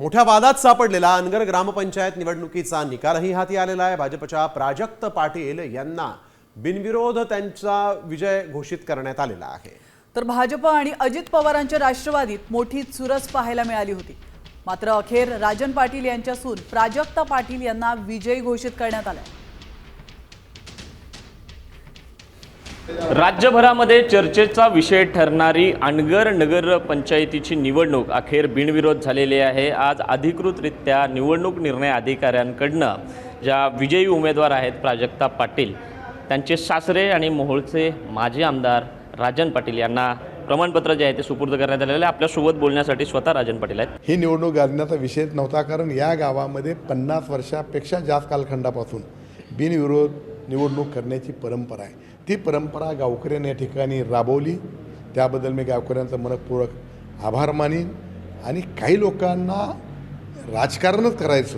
मोठ्या वादात सापडलेला अनगर ग्रामपंचायत निवडणुकीचा निकालही हाती आलेला आहे। भाजपच्या प्राजक्त पाटील यांना बिनविरोध त्यांचा विजय घोषित करण्यात आलेला आहे। तर भाजप आणि अजित पवारांच्या राष्ट्रवादीत मोठी चुरस पाहायला मिळाली होती। मात्र अखेर राजन पाटील यांच्यासून प्राजक्त पाटील यांना विजयी घोषित करण्यात आले। राज्यभरामध्ये चर्चेचा विषय ठरणारी अनगर नगर पंचायतीची निवडणूक अखेर बिनविरोध झालेली आहे। आज अधिकृतरित्या निवडणूक निर्णय अधिकाऱ्यांकडनं ज्या विजयी उमेदवार आहेत प्राजक्ता पाटील, त्यांचे सासरे आणि मोहोळचे माजी आमदार राजन पाटील यांना प्रमाणपत्र जे आहे ते सुपूर्द करण्यात आलेले आहे। आपल्यासोबत बोलण्यासाठी स्वतः राजन पाटील आहेत। ही निवडणूक गाजण्याचा विषयच नव्हता, कारण या गावामध्ये 50 वर्षापेक्षा जास्त कालखंडापासून बिनविरोध निवडणूक करण्याची परंपरा आहे। ती परंपरा गावकऱ्यांनी या ठिकाणी राबवली, त्याबद्दल मी गावकऱ्यांचा मनपूर्वक आभार मानीन। आणि काही लोकांना राजकारणच करायचं